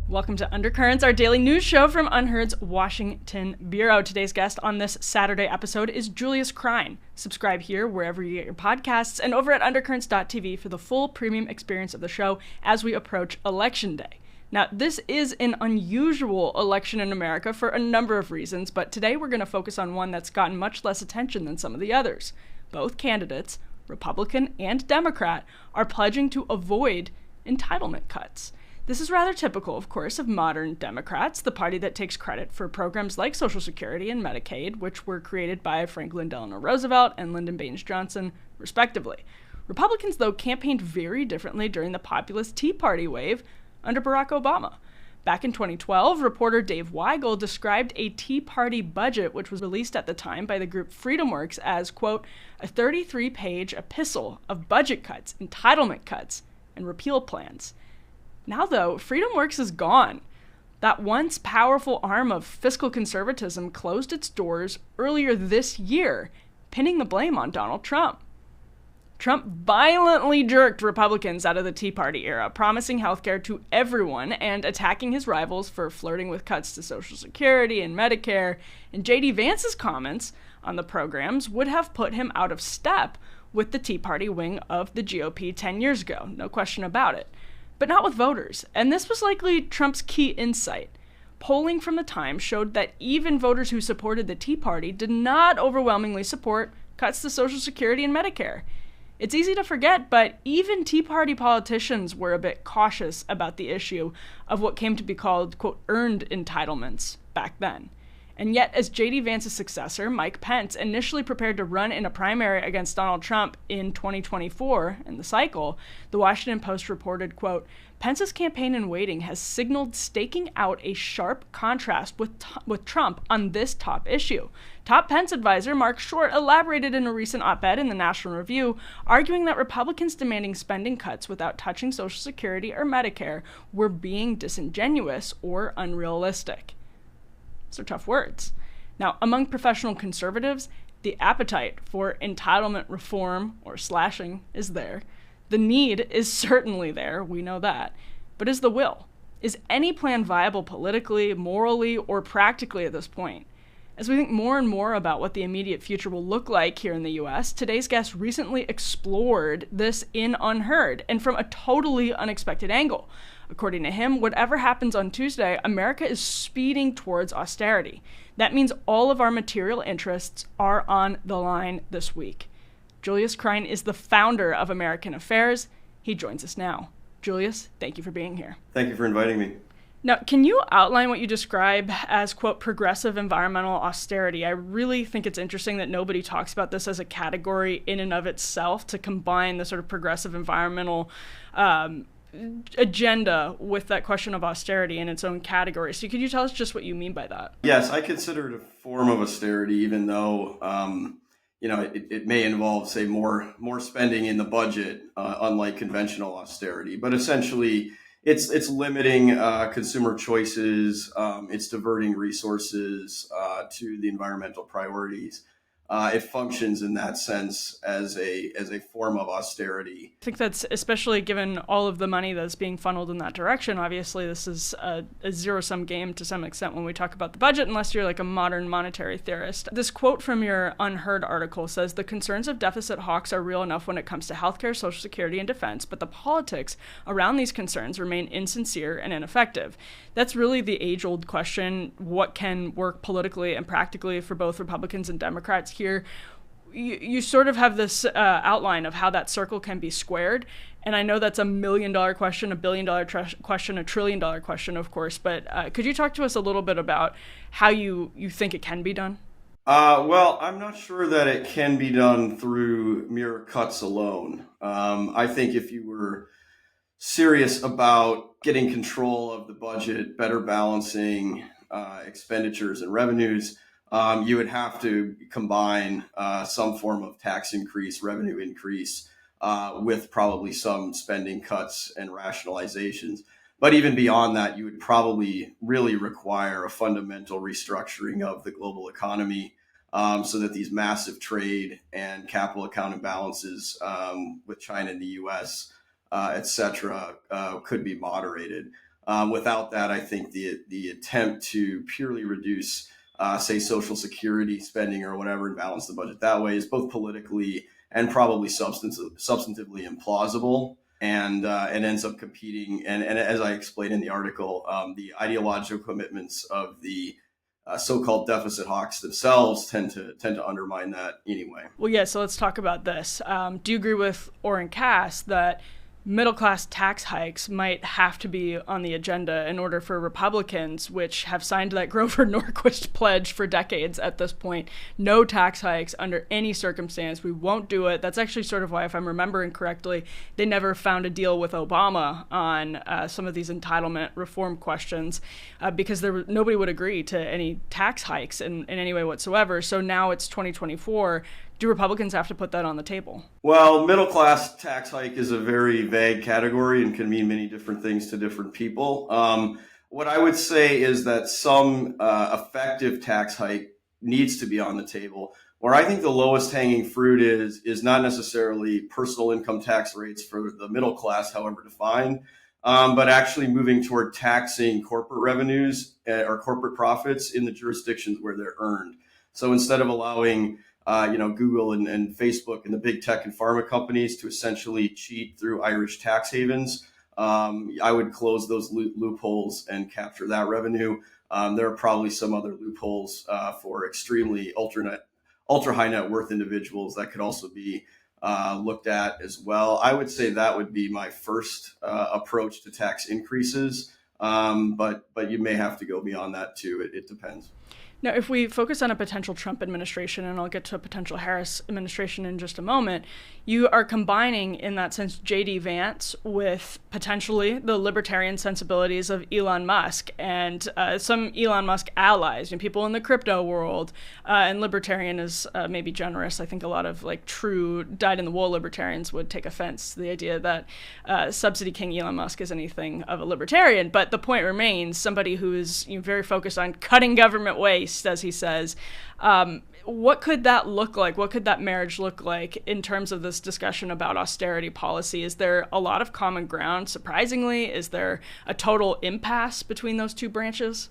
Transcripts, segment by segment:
Welcome to Undercurrents, our daily news show from Unheard's Washington Bureau. Today's guest on this Saturday episode is Julius Krein. Subscribe here wherever you get your podcasts and over at undercurrents.tv for the full premium experience of the show as we approach Election Day. Now, this is an unusual election in America for a number of reasons, but today we're going to focus on one that's gotten much less attention than some of the others. Both candidates, Republican and Democrat, are pledging to avoid entitlement cuts. This is rather typical, of course, of modern Democrats, the party that takes credit for programs like Social Security and Medicaid, which were created by Franklin Delano Roosevelt and Lyndon Baines Johnson, respectively. Republicans, though, campaigned very differently during the populist Tea Party wave under Barack Obama. Back in 2012, reporter Dave Weigel described a Tea Party budget, which was released at the time by the group FreedomWorks, as, quote, a 33-page epistle of budget cuts, entitlement cuts, and repeal plans. Now, though, FreedomWorks is gone. That once powerful arm of fiscal conservatism closed its doors earlier this year, pinning the blame on Donald Trump. Trump violently jerked Republicans out of the Tea Party era, promising health care to everyone and attacking his rivals for flirting with cuts to Social Security and Medicare. And J.D. Vance's comments on the programs would have put him out of step with the Tea Party wing of the GOP 10 years ago, no question about it. But not with voters, and this was likely Trump's key insight. Polling from the time showed that even voters who supported the Tea Party did not overwhelmingly support cuts to Social Security and Medicare. It's easy to forget, but even Tea Party politicians were a bit cautious about the issue of what came to be called, quote, earned entitlements back then. And yet, as J.D. Vance's successor, Mike Pence, initially prepared to run in a primary against Donald Trump in 2024 in the cycle, the Washington Post reported, quote, Pence's campaign in waiting has signaled staking out a sharp contrast with Trump on this top issue. Top Pence advisor Mark Short elaborated in a recent op-ed in the National Review, arguing that Republicans demanding spending cuts without touching Social Security or Medicare were being disingenuous or unrealistic. So tough words. Now, among professional conservatives, the appetite for entitlement reform or slashing is there. The need is certainly there, we know that. But is the will? Is any plan viable politically, morally, or practically at this point? As we think more and more about what the immediate future will look like here in the U.S., today's guest recently explored this in Unheard, and from a totally unexpected angle. According to him, whatever happens on Tuesday, America is speeding towards austerity. That means all of our material interests are on the line this week. Julius Krein is the founder of American Affairs. He joins us now. Julius, thank you for being here. Thank you for inviting me. Now, can you outline what you describe as, quote, progressive environmental austerity? I really think it's interesting that nobody talks about this as a category in and of itself, to combine the sort of progressive environmental agenda with that question of austerity in its own category. So could you tell us just what you mean by that? Yes, I consider it a form of austerity, even though it may involve, say, more spending in the budget, unlike conventional austerity. But essentially, it's limiting consumer choices. It's diverting resources to the environmental priorities. It functions in that sense as a form of austerity. I think that's, especially given all of the money that's being funneled in that direction. Obviously, this is a zero-sum game to some extent when we talk about the budget, unless you're like a modern monetary theorist. This quote from your Unheard article says, the concerns of deficit hawks are real enough when it comes to healthcare, Social Security, and defense, but the politics around these concerns remain insincere and ineffective. That's really the age-old question: what can work politically and practically for both Republicans and Democrats here? You sort of have this outline of how that circle can be squared. And I know that's $1 million question, $1 billion question, $1 trillion question, of course. But could you talk to us a little bit about how you think it can be done? Well, I'm not sure that it can be done through mere cuts alone. I think if you were serious about getting control of the budget, better balancing expenditures and revenues, you would have to combine some form of tax increase, revenue increase, with probably some spending cuts and rationalizations. But even beyond that, you would probably really require a fundamental restructuring of the global economy, so that these massive trade and capital account imbalances with China and the U.S., et cetera, could be moderated. Without that, I think the attempt to purely reduce, say, Social Security spending or whatever and balance the budget that way is both politically and probably substantively implausible. And it ends up competing. And as I explained in the article, the ideological commitments of the so-called deficit hawks themselves tend to undermine that anyway. Well, yeah, so let's talk about this. Do you agree with Oren Cass that middle-class tax hikes might have to be on the agenda in order for Republicans, which have signed that Grover Norquist pledge for decades at this point, no tax hikes under any circumstance, we won't do it. That's actually sort of why, if I'm remembering correctly, they never found a deal with Obama on some of these entitlement reform questions because nobody would agree to any tax hikes in any way whatsoever. So now it's 2024. Do Republicans have to put that on the table? Well, middle class tax hike is a very vague category and can mean many different things to different people. What I would say is that some effective tax hike needs to be on the table. Where I think the lowest hanging fruit is not necessarily personal income tax rates for the middle class, however defined, but actually moving toward taxing corporate revenues or corporate profits in the jurisdictions where they're earned. So instead of allowing Google and Facebook and the big tech and pharma companies to essentially cheat through Irish tax havens, I would close those loopholes and capture that revenue. There are probably some other loopholes for extremely ultra high net worth individuals that could also be looked at as well. I would say that would be my first approach to tax increases, but you may have to go beyond that too. It depends. Now, if we focus on a potential Trump administration, and I'll get to a potential Harris administration in just a moment, you are combining, in that sense, J.D. Vance with potentially the libertarian sensibilities of Elon Musk and some Elon Musk allies, people in the crypto world. And libertarian is maybe generous. I think a lot of true dyed-in-the-wool libertarians would take offense to the idea that subsidy king Elon Musk is anything of a libertarian. But the point remains, somebody who is very focused on cutting government waste, as he says. What could that look like? What could that marriage look like in terms of this discussion about austerity policy? Is there a lot of common ground, surprisingly? Is there a total impasse between those two branches?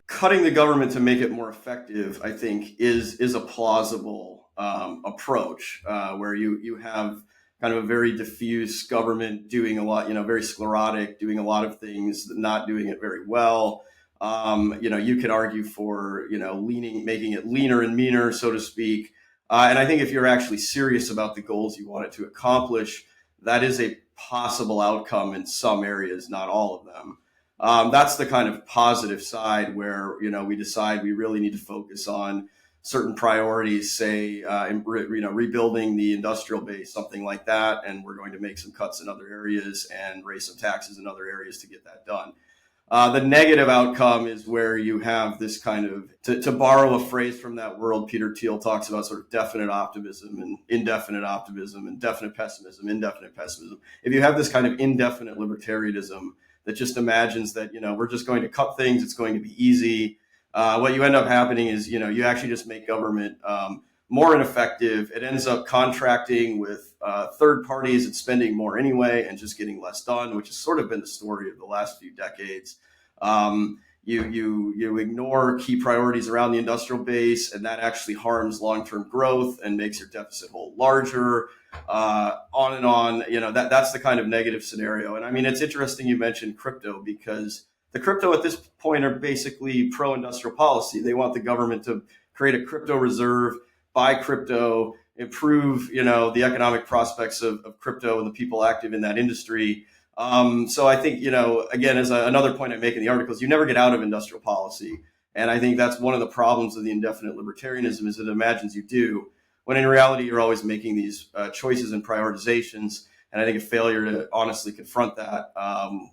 Cutting the government to make it more effective, I think, is a plausible approach where you have kind of a very diffuse government doing a lot, very sclerotic, doing a lot of things, not doing it very well. You could argue for, making it leaner and meaner, so to speak. And I think if you're actually serious about the goals you want it to accomplish, that is a possible outcome in some areas, not all of them. That's the kind of positive side where, we decide we really need to focus on certain priorities, say, rebuilding the industrial base, something like that. And we're going to make some cuts in other areas and raise some taxes in other areas to get that done. The negative outcome is where you have this kind of, to borrow a phrase from that world, Peter Thiel talks about sort of definite optimism and indefinite optimism and definite pessimism, indefinite pessimism. If you have this kind of indefinite libertarianism that just imagines that, we're just going to cut things, it's going to be easy, what you end up happening is, you actually just make government more ineffective. It ends up contracting with third parties and spending more anyway and just getting less done, which has sort of been the story of the last few decades. You ignore key priorities around the industrial base, and that actually harms long-term growth and makes your deficit hole larger, on and on. That's the kind of negative scenario. And I mean, it's interesting you mentioned crypto, because the crypto at this point are basically pro-industrial policy. They want the government to create a crypto reserve, buy crypto, improve, the economic prospects of crypto and the people active in that industry. So I think, again, as another point I make in the article is you never get out of industrial policy. And I think that's one of the problems of the indefinite libertarianism is it imagines you do, when in reality, you're always making these choices and prioritizations. And I think a failure to honestly confront that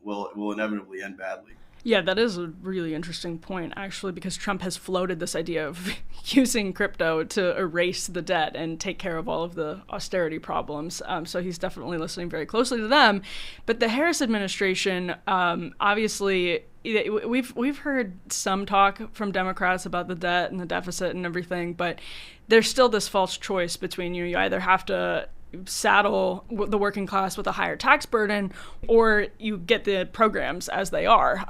will inevitably end badly. Yeah, that is a really interesting point, actually, because Trump has floated this idea of using crypto to erase the debt and take care of all of the austerity problems. So he's definitely listening very closely to them. But the Harris administration, obviously, we've heard some talk from Democrats about the debt and the deficit and everything, but there's still this false choice between you either have to saddle the working class with a higher tax burden, or you get the programs as they are.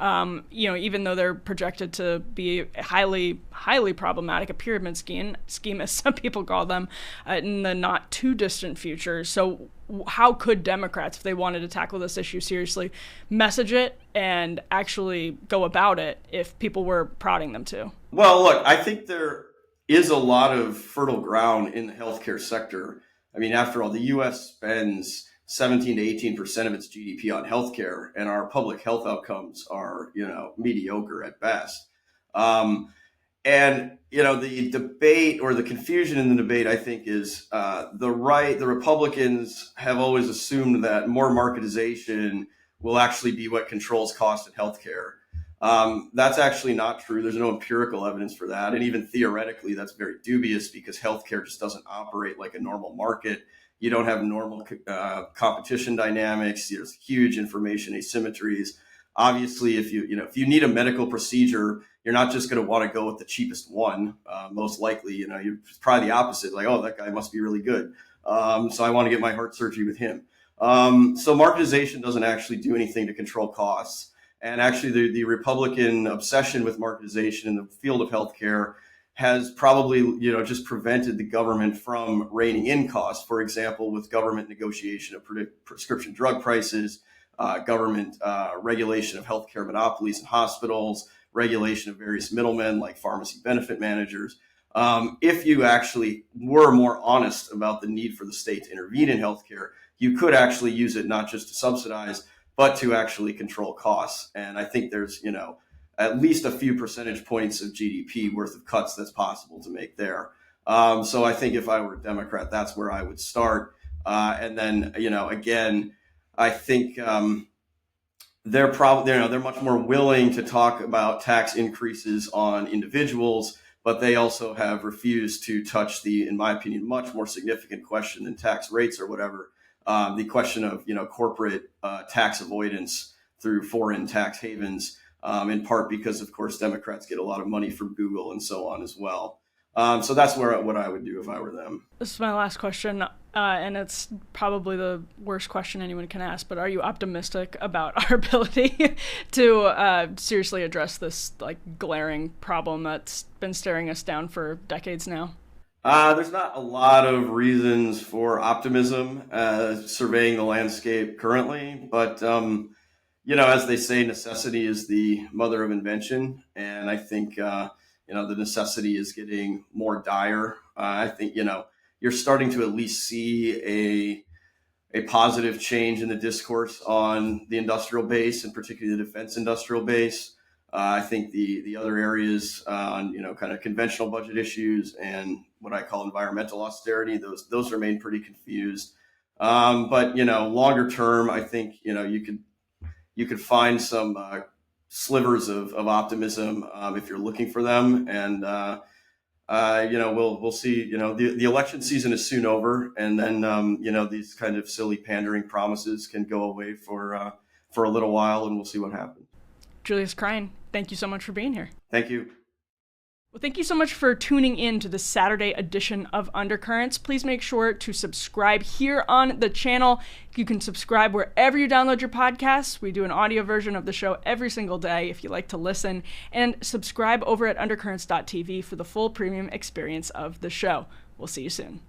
Even though they're projected to be highly problematic, a pyramid scheme, as some people call them, in the not too distant future. So how could Democrats, if they wanted to tackle this issue seriously, message it and actually go about it if people were prodding them to? Well, look, I think there is a lot of fertile ground in the healthcare sector. I mean, after all, the U.S. spends 17 to 18% of its GDP on healthcare, and our public health outcomes are, mediocre at best. The debate, or the confusion in the debate, I think, is the Republicans have always assumed that more marketization will actually be what controls cost in healthcare. That's actually not true. There's no empirical evidence for that. And even theoretically, that's very dubious, because healthcare just doesn't operate like a normal market. You don't have normal competition dynamics. There's huge information asymmetries. Obviously, if you need a medical procedure, you're not just going to want to go with the cheapest one. Most likely, you're probably the opposite. Like, oh, that guy must be really good. So I want to get my heart surgery with him. So marketization doesn't actually do anything to control costs. And actually, the Republican obsession with marketization in the field of healthcare has probably, just prevented the government from reining in costs. For example, with government negotiation of prescription drug prices, government regulation of healthcare monopolies in hospitals, regulation of various middlemen like pharmacy benefit managers. If you actually were more honest about the need for the state to intervene in healthcare, you could actually use it not just to subsidize, but to actually control costs. And I think there's, at least a few percentage points of GDP worth of cuts that's possible to make there. So I think if I were a Democrat, that's where I would start. And then, again, I think they're much more willing to talk about tax increases on individuals, but they also have refused to touch the, in my opinion, much more significant question than tax rates or whatever. The question of, corporate tax avoidance through foreign tax havens, in part because, of course, Democrats get a lot of money from Google and so on as well. So that's what I would do if I were them. This is my last question, and it's probably the worst question anyone can ask, but are you optimistic about our ability to seriously address this glaring problem that's been staring us down for decades now? There's not a lot of reasons for optimism surveying the landscape currently, but as they say, necessity is the mother of invention, and I think the necessity is getting more dire. I think you're starting to at least see a positive change in the discourse on the industrial base, and particularly the defense industrial base. I think the other areas on kind of conventional budget issues and what I call environmental austerity, those remain pretty confused. But longer term, I think you could find some slivers of optimism if you're looking for them, and we'll see. The election season is soon over, and then these kind of silly pandering promises can go away for a little while, and we'll see what happens. Julius Krein, thank you so much for being here. Thank you. Well, thank you so much for tuning in to the Saturday edition of Undercurrents. Please make sure to subscribe here on the channel. You can subscribe wherever you download your podcasts. We do an audio version of the show every single day if you like to listen. And subscribe over at undercurrents.tv for the full premium experience of the show. We'll see you soon.